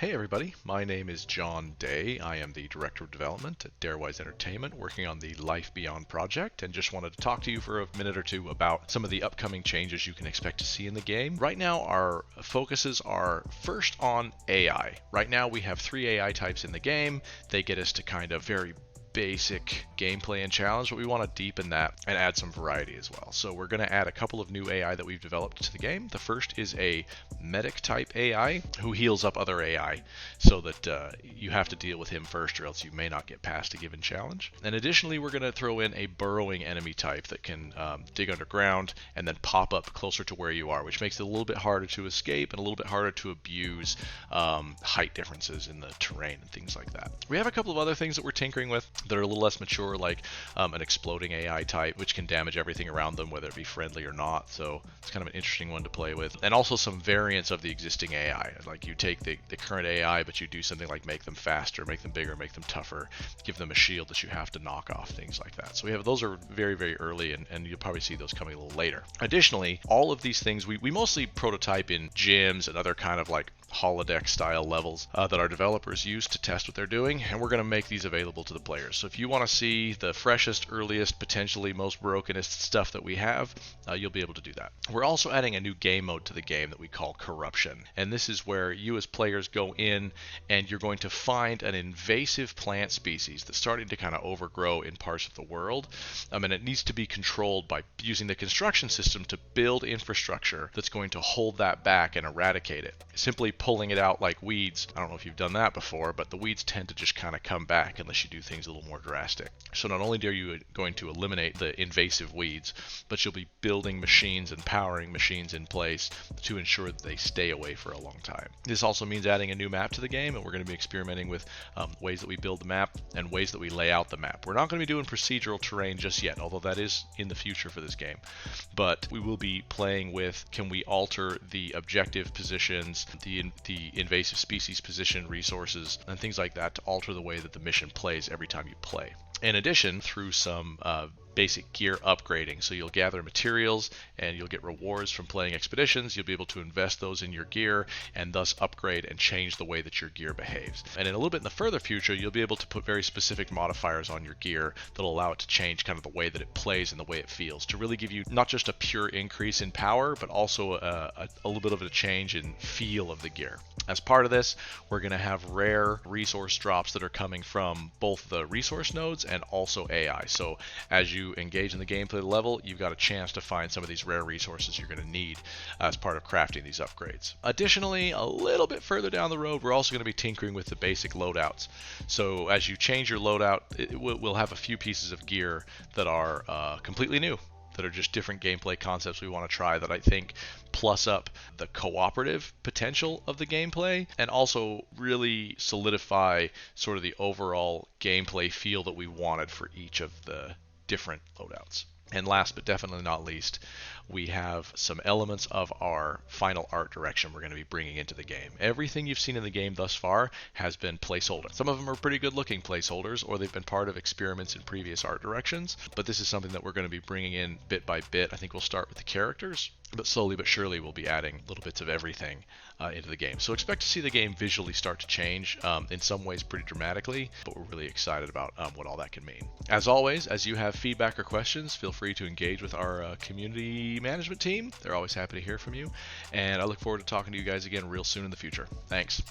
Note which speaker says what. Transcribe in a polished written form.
Speaker 1: Hey everybody, my name is John Day. I am the Director of Development at Darewise Entertainment, working on the Life Beyond project, and just wanted to talk to you for a minute or two about some of the upcoming changes you can expect to see in the game. Right now, our focuses are first on AI. Right now, we have 3 AI types in the game. They get us to kind of very basic gameplay and challenge, but we want to deepen that and add some variety as well. So we're going to add a couple of new AI that we've developed to the game. The first is a medic type AI who heals up other AI so that you have to deal with him first or else you may not get past a given challenge. And additionally, we're going to throw in a burrowing enemy type that can dig underground and then pop up closer to where you are, which makes it a little bit harder to escape and a little bit harder to abuse height differences in the terrain and things like that. We have a couple of other things that we're tinkering with that are a little less mature, like an exploding AI type, which can damage everything around them, whether it be friendly or not. So it's kind of an interesting one to play with. And also some variants of the existing AI. Like you take the current AI, but you do something like make them faster, make them bigger, make them tougher, give them a shield that you have to knock off, things like that. So those are very, very early, and you'll probably see those coming a little later. Additionally, all of these things, we mostly prototype in gyms and other kind of like holodeck style levels that our developers use to test what they're doing, and we're going to make these available to the players. So if you want to see the freshest, earliest, potentially most brokenest stuff that we have, you'll be able to do that. We're also adding a new game mode to the game that we call Corruption, and this is where you as players go in and you're going to find an invasive plant species that's starting to kind of overgrow in parts of the world, and it needs to be controlled by using the construction system to build infrastructure that's going to hold that back and eradicate it. Simply pulling it out like weeds, I don't know if you've done that before, but the weeds tend to just kind of come back unless you do things a little more drastic. So not only are you going to eliminate the invasive weeds, but you'll be building machines and powering machines in place to ensure that they stay away for a long time. This also means adding a new map to the game, and we're going to be experimenting with ways that we build the map and ways that we lay out the map. We're not going to be doing procedural terrain just yet, although that is in the future for this game. But we will be playing with, can we alter the objective positions, the invasive species position, resources, and things like that to alter the way that the mission plays every time you play. In addition, through some basic gear upgrading. So you'll gather materials and you'll get rewards from playing expeditions. You'll be able to invest those in your gear and thus upgrade and change the way that your gear behaves. And in a little bit in the further future, you'll be able to put very specific modifiers on your gear that'll allow it to change kind of the way that it plays and the way it feels, to really give you not just a pure increase in power, but also a little bit of a change in feel of the gear. As part of this, we're going to have rare resource drops that are coming from both the resource nodes and also AI. So as you engage in the gameplay level, you've got a chance to find some of these rare resources you're going to need as part of crafting these upgrades. Additionally, a little bit further down the road, we're also going to be tinkering with the basic loadouts. So as you change your loadout, we'll have a few pieces of gear that are completely new, that are just different gameplay concepts we want to try that I think plus up the cooperative potential of the gameplay and also really solidify sort of the overall gameplay feel that we wanted for each of the different loadouts. And last but definitely not least, we have some elements of our final art direction we're going to be bringing into the game. Everything you've seen in the game thus far has been placeholders. Some of them are pretty good looking placeholders, or they've been part of experiments in previous art directions, but this is something that we're going to be bringing in bit by bit. I think we'll start with the characters, but slowly but surely we'll be adding little bits of everything into the game. So expect to see the game visually start to change, in some ways pretty dramatically, but we're really excited about what all that can mean. As always, as you have feedback or questions, feel free to engage with our community management team. They're always happy to hear from you, and I look forward to talking to you guys again real soon in the future. Thanks.